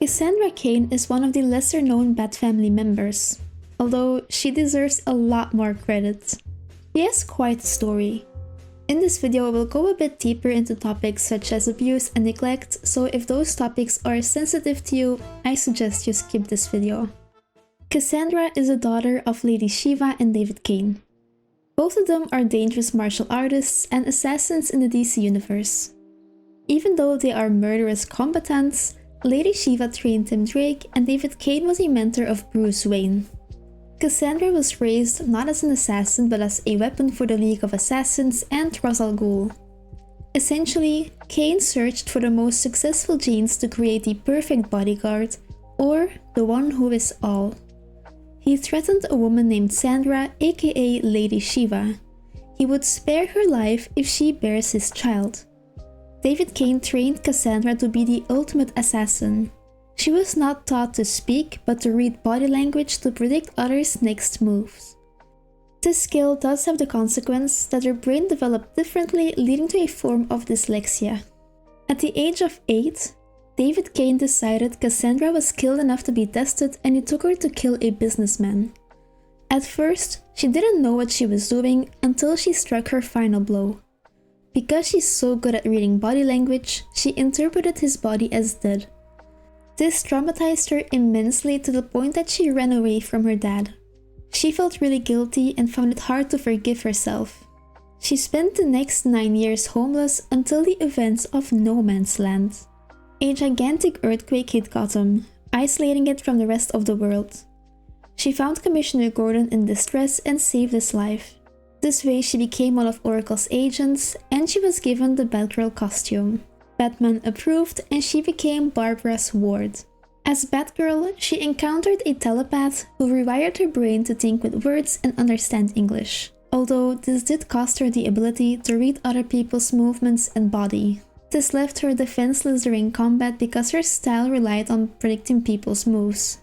Cassandra Cain is one of the lesser-known Batfamily members, although she deserves a lot more credit. She has quite a story. In this video, we'll go a bit deeper into topics such as abuse and neglect, so if those topics are sensitive to you, I suggest you skip this video. Cassandra is the daughter of Lady Shiva and David Cain. Both of them are dangerous martial artists and assassins in the DC universe. Even though they are murderous combatants, Lady Shiva trained Tim Drake and David Cain was a mentor of Bruce Wayne. Cassandra was raised not as an assassin but as a weapon for the League of Assassins and Ra's al Ghul. Essentially, Cain searched for the most successful genes to create the perfect bodyguard, or the one who is all. He threatened a woman named Sandra, aka Lady Shiva. He would spare her life if she bears his child. David Cain trained Cassandra to be the ultimate assassin. She was not taught to speak, but to read body language to predict others' next moves. This skill does have the consequence that her brain developed differently, leading to a form of dyslexia. At the age of 8, David Cain decided Cassandra was skilled enough to be tested and he took her to kill a businessman. At first, she didn't know what she was doing until she struck her final blow. Because she's so good at reading body language, she interpreted his body as dead. This traumatized her immensely to the point that she ran away from her dad. She felt really guilty and found it hard to forgive herself. She spent the next 9 years homeless until the events of No Man's Land. A gigantic earthquake hit Gotham, isolating it from the rest of the world. She found Commissioner Gordon in distress and saved his life. This way she became one of Oracle's agents and she was given the Batgirl costume. Batman approved and she became Barbara's ward. As Batgirl, she encountered a telepath who rewired her brain to think with words and understand English. Although this did cost her the ability to read other people's movements and body. This left her defenseless during combat because her style relied on predicting people's moves.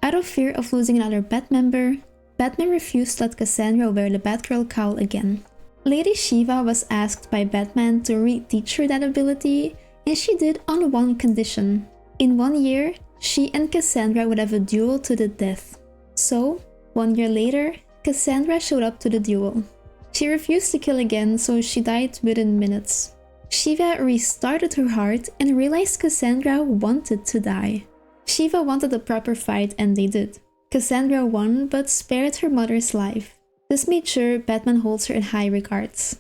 Out of fear of losing another Bat member, Batman refused to let Cassandra wear the Batgirl cowl again. Lady Shiva was asked by Batman to reteach her that ability, and she did on one condition. In 1 year, she and Cassandra would have a duel to the death. So, 1 year later, Cassandra showed up to the duel. She refused to kill again, so she died within minutes. Shiva restarted her heart and realized Cassandra wanted to die. Shiva wanted a proper fight and they did. Cassandra won but spared her mother's life. This made sure Batman holds her in high regards.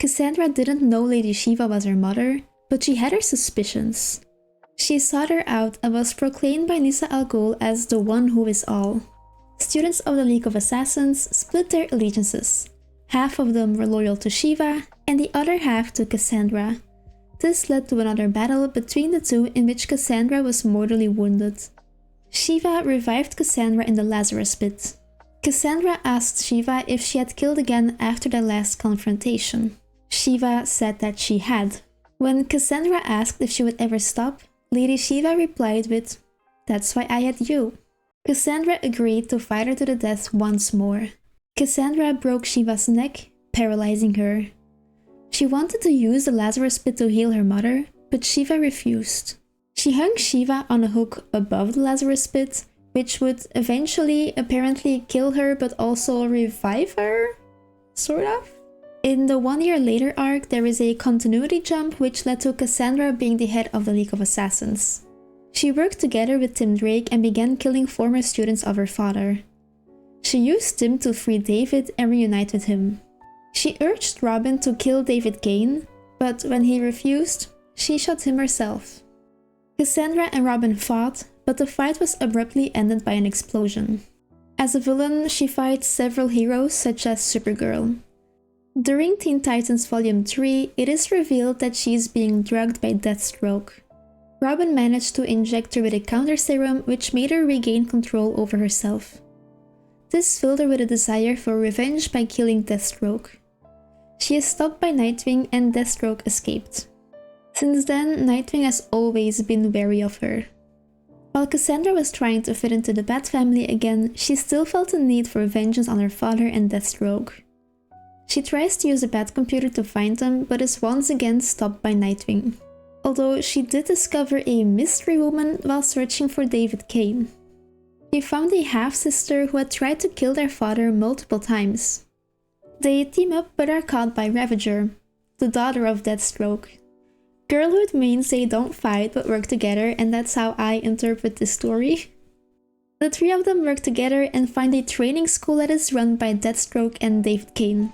Cassandra didn't know Lady Shiva was her mother, but she had her suspicions. She sought her out and was proclaimed by Ra's al Ghul as the one who is all. Students of the League of Assassins split their allegiances. Half of them were loyal to Shiva and the other half to Cassandra. This led to another battle between the two in which Cassandra was mortally wounded. Shiva revived Cassandra in the Lazarus pit. Cassandra asked Shiva if she had killed again after their last confrontation. Shiva said that she had. When Cassandra asked if she would ever stop, Lady Shiva replied with, "That's why I had you." Cassandra agreed to fight her to the death once more. Cassandra broke Shiva's neck, paralyzing her. She wanted to use the Lazarus pit to heal her mother, but Shiva refused. She hung Shiva on a hook above the Lazarus pit, which would eventually apparently kill her but also revive her? Sort of? In the 1 year later arc, there is a continuity jump which led to Cassandra being the head of the League of Assassins. She worked together with Tim Drake and began killing former students of her father. She used Tim to free David and reunite with him. She urged Robin to kill David Cain, but when he refused, she shot him herself. Cassandra and Robin fought, but the fight was abruptly ended by an explosion. As a villain, she fights several heroes such as Supergirl. During Teen Titans Volume 3, it is revealed that she is being drugged by Deathstroke. Robin managed to inject her with a counter serum which made her regain control over herself. This filled her with a desire for revenge by killing Deathstroke. She is stopped by Nightwing and Deathstroke escaped. Since then, Nightwing has always been wary of her. While Cassandra was trying to fit into the Batfamily again, she still felt a need for vengeance on her father and Deathstroke. She tries to use a Batcomputer to find them, but is once again stopped by Nightwing. although she did discover a mystery woman while searching for David Cain. She found a half-sister who had tried to kill their father multiple times. They team up but are caught by Ravager, the daughter of Deathstroke. Girlhood means they don't fight but work together, and that's how I interpret this story. The three of them work together and find a training school that is run by Deathstroke and David Cain.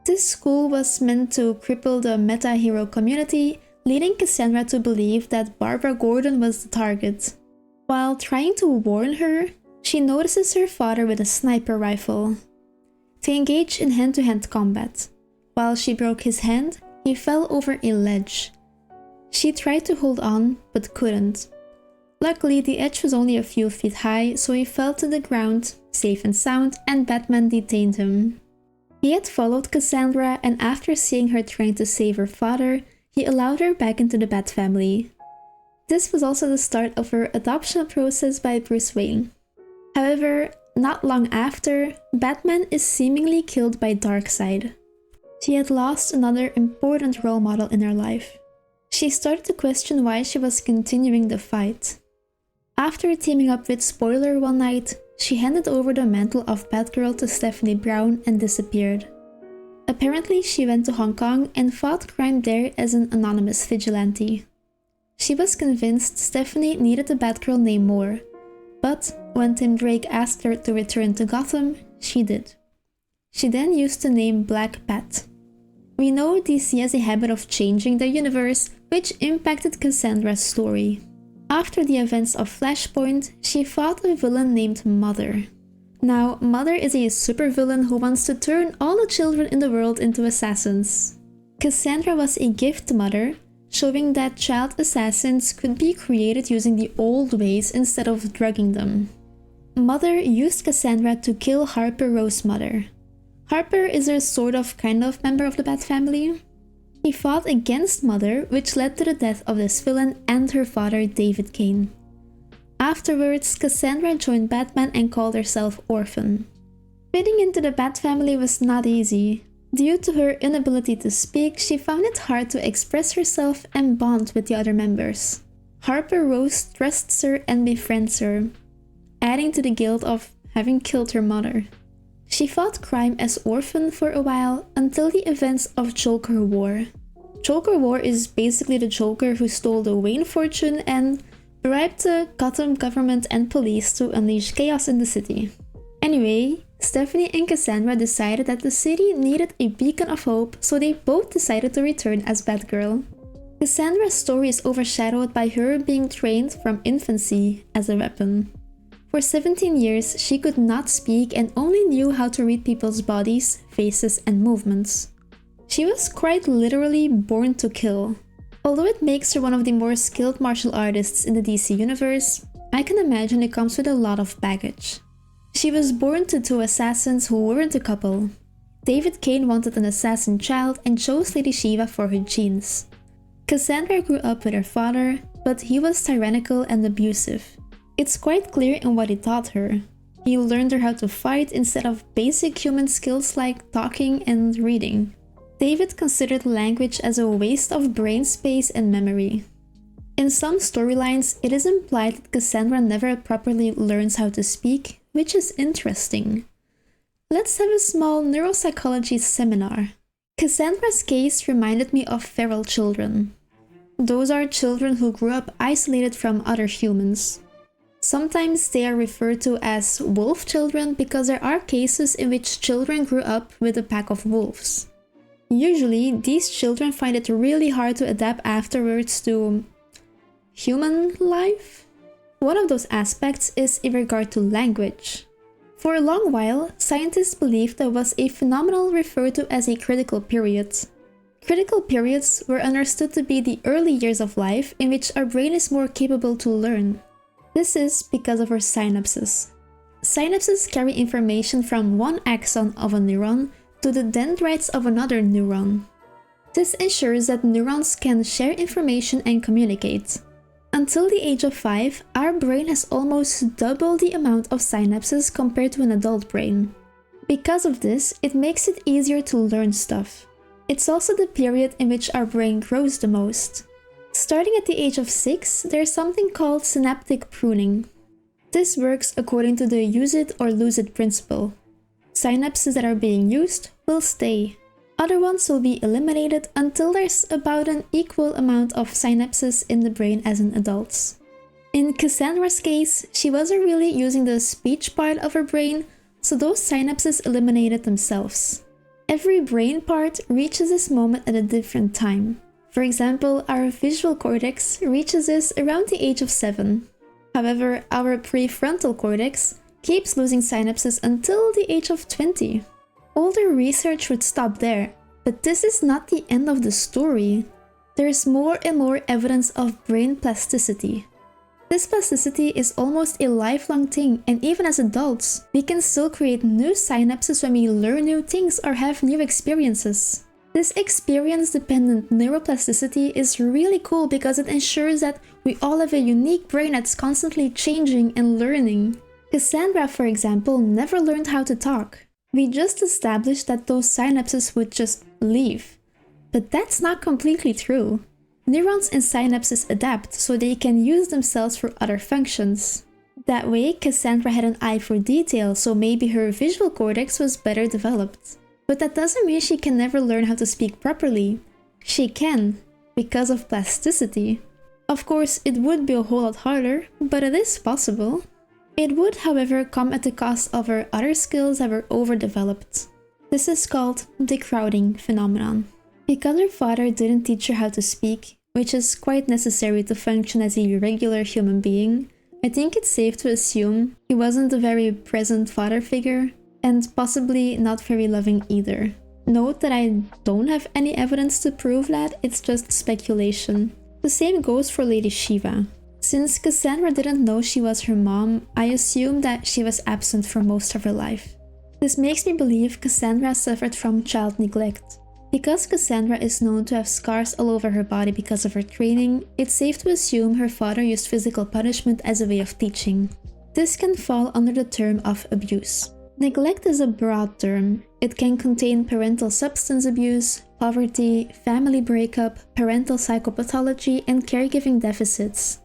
This school was meant to cripple the meta-hero community, leading Cassandra to believe that Barbara Gordon was the target. While trying to warn her, she notices her father with a sniper rifle. They engage in hand-to-hand combat. While she broke his hand, he fell over a ledge. She tried to hold on, but couldn't. Luckily, the edge was only a few feet high, so he fell to the ground, safe and sound, and Batman detained him. He had followed Cassandra, and after seeing her trying to save her father, he allowed her back into the Batfamily. This was also the start of her adoption process by Bruce Wayne. However, not long after, Batman is seemingly killed by Darkseid. She had lost another important role model in her life. She started to question why she was continuing the fight. After teaming up with Spoiler one night, she handed over the mantle of Batgirl to Stephanie Brown and disappeared. Apparently, she went to Hong Kong and fought crime there as an anonymous vigilante. She was convinced Stephanie needed the Batgirl name more, but when Tim Drake asked her to return to Gotham, she did. She then used the name Black Bat. We know DC has a habit of changing the universe, which impacted Cassandra's story. After the events of Flashpoint, she fought a villain named Mother. Now, Mother is a supervillain who wants to turn all the children in the world into assassins. Cassandra was a gift to Mother, showing that child assassins could be created using the old ways instead of drugging them. Mother used Cassandra to kill Harper Rose's mother. Harper is a sort of kind of member of the Batfamily. He fought against Mother, which led to the death of this villain and her father, David Cain. Afterwards, Cassandra joined Batman and called herself Orphan. Fitting into the Batfamily was not easy. Due to her inability to speak, she found it hard to express herself and bond with the other members. Harper Rose trusts her and befriends her, adding to the guilt of having killed her mother. She fought crime as Orphan for a while until the events of Joker War. Joker War is basically the Joker who stole the Wayne fortune and bribed the Gotham government and police to unleash chaos in the city. Anyway, Stephanie and Cassandra decided that the city needed a beacon of hope, so they both decided to return as Batgirl. Cassandra's story is overshadowed by her being trained from infancy as a weapon. For 17 years, she could not speak and only knew how to read people's bodies, faces, and movements. She was quite literally born to kill. Although it makes her one of the more skilled martial artists in the DC universe, I can imagine it comes with a lot of baggage. She was born to two assassins who weren't a couple. David Cain wanted an assassin child and chose Lady Shiva for her genes. Cassandra grew up with her father, but he was tyrannical and abusive. It's quite clear in what he taught her. He learned her how to fight instead of basic human skills like talking and reading. David considered language as a waste of brain space and memory. In some storylines, it is implied that Cassandra never properly learns how to speak, which is interesting. Let's have a small neuropsychology seminar. Cassandra's case reminded me of feral children. Those are children who grew up isolated from other humans. Sometimes they are referred to as wolf children because there are cases in which children grew up with a pack of wolves. Usually, these children find it really hard to adapt afterwards to human life. One of those aspects is in regard to language. For a long while, scientists believed there was a phenomenon referred to as a critical period. Critical periods were understood to be the early years of life in which our brain is more capable to learn. This is because of our synapses. Synapses carry information from one axon of a neuron to the dendrites of another neuron. This ensures that neurons can share information and communicate. Until the age of 5, our brain has almost double the amount of synapses compared to an adult brain. Because of this, it makes it easier to learn stuff. It's also the period in which our brain grows the most. Starting at the age of 6, there's something called synaptic pruning. This works according to the use it or lose it principle. Synapses that are being used will stay. Other ones will be eliminated until there's about an equal amount of synapses in the brain as in adults. In Cassandra's case, she wasn't really using the speech part of her brain, so those synapses eliminated themselves. Every brain part reaches this moment at a different time. For example, our visual cortex reaches this around the age of 7. However, our prefrontal cortex keeps losing synapses until the age of 20. Older research would stop there, but this is not the end of the story. There's more and more evidence of brain plasticity. This plasticity is almost a lifelong thing, and even as adults, we can still create new synapses when we learn new things or have new experiences. This experience-dependent neuroplasticity is really cool because it ensures that we all have a unique brain that's constantly changing and learning. Cassandra, for example, never learned how to talk. We just established that those synapses would just leave. But that's not completely true. Neurons and synapses adapt so they can use themselves for other functions. That way, Cassandra had an eye for detail, so maybe her visual cortex was better developed. But that doesn't mean she can never learn how to speak properly. She can, because of plasticity. Of course, it would be a whole lot harder, but it is possible. It would, however, come at the cost of her other skills that were overdeveloped. This is called the crowding phenomenon. Because her father didn't teach her how to speak, which is quite necessary to function as a regular human being, I think it's safe to assume he wasn't a very present father figure, and possibly not very loving either. Note that I don't have any evidence to prove that, it's just speculation. The same goes for Lady Shiva. Since Cassandra didn't know she was her mom, I assume that she was absent for most of her life. This makes me believe Cassandra suffered from child neglect. Because Cassandra is known to have scars all over her body because of her training, it's safe to assume her father used physical punishment as a way of teaching. This can fall under the term of abuse. Neglect is a broad term. It can contain parental substance abuse, poverty, family breakup, parental psychopathology, and caregiving deficits.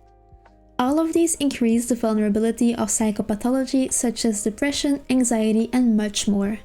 All of these increase the vulnerability of psychopathology such as depression, anxiety, and much more.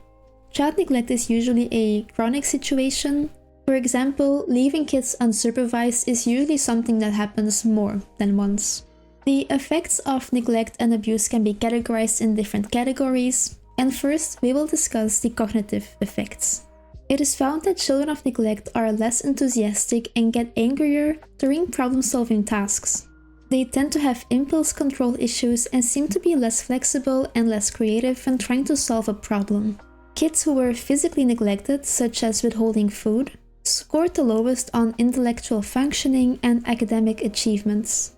Child neglect is usually a chronic situation. For example, leaving kids unsupervised is usually something that happens more than once. The effects of neglect and abuse can be categorized in different categories, and first we will discuss the cognitive effects. It is found that children of neglect are less enthusiastic and get angrier during problem-solving tasks. They tend to have impulse control issues and seem to be less flexible and less creative when trying to solve a problem. Kids who were physically neglected, such as withholding food, scored the lowest on intellectual functioning and academic achievements.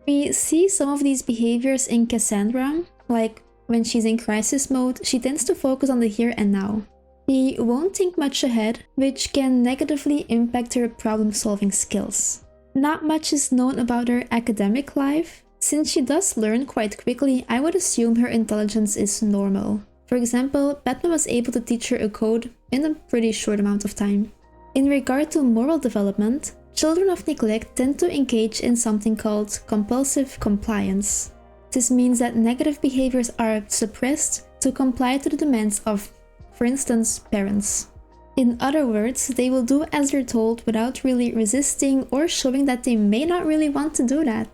We see some of these behaviors in Cassandra, like when she's in crisis mode, she tends to focus on the here and now. She won't think much ahead, which can negatively impact her problem-solving skills. Not much is known about her academic life. Since she does learn quite quickly, I would assume her intelligence is normal. For example, Batman was able to teach her a code in a pretty short amount of time. In regard to moral development, children of neglect tend to engage in something called compulsive compliance. This means that negative behaviors are suppressed to comply to the demands of, for instance, parents. In other words, they will do as they're told without really resisting or showing that they may not really want to do that.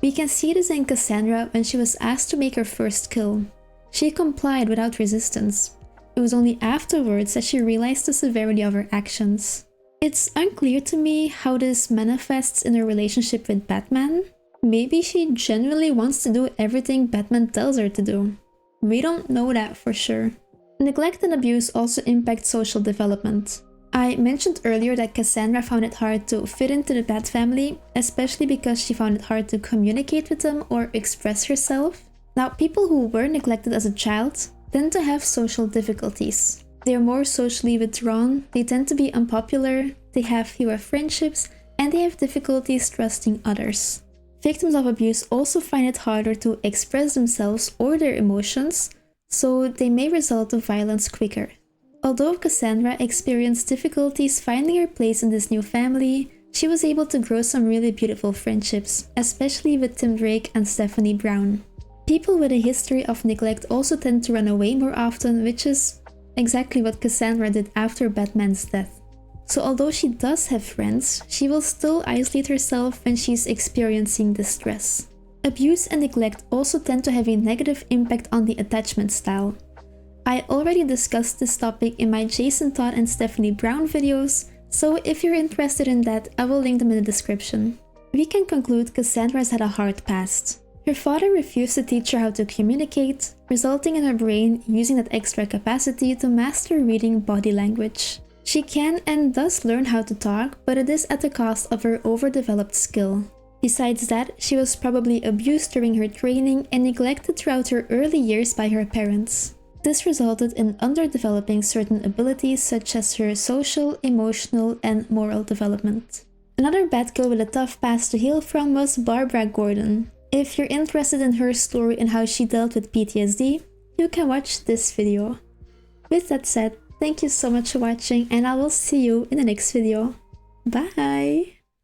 We can see this in Cassandra when she was asked to make her first kill. She complied without resistance. It was only afterwards that she realized the severity of her actions. It's unclear to me how this manifests in her relationship with Batman. Maybe she genuinely wants to do everything Batman tells her to do. We don't know that for sure. Neglect and abuse also impact social development. I mentioned earlier that Cassandra found it hard to fit into the Batfamily, especially because she found it hard to communicate with them or express herself. Now, people who were neglected as a child tend to have social difficulties. They are more socially withdrawn, they tend to be unpopular, they have fewer friendships, and they have difficulties trusting others. Victims of abuse also find it harder to express themselves or their emotions, so they may resort to violence quicker. Although Cassandra experienced difficulties finding her place in this new family, She was able to grow some really beautiful friendships, especially with Tim Drake and Stephanie Brown. People with a history of neglect also tend to run away more often, which is exactly what Cassandra did after Batman's death. So although she does have friends, she will still isolate herself when she's experiencing distress. Abuse and neglect also tend to have a negative impact on the attachment style. I already discussed this topic in my Jason Todd and Stephanie Brown videos, so if you're interested in that, I will link them in the description. We can conclude Cassandra's had a hard past. Her father refused to teach her how to communicate, resulting in her brain using that extra capacity to master reading body language. She can and does learn how to talk, but it is at the cost of her overdeveloped skill. Besides that, she was probably abused during her training and neglected throughout her early years by her parents. This resulted in underdeveloping certain abilities such as her social, emotional, and moral development. Another Batgirl with a tough past to heal from was Barbara Gordon. If you're interested in her story and how she dealt with PTSD, you can watch this video. With that said, thank you so much for watching and I will see you in the next video. Bye!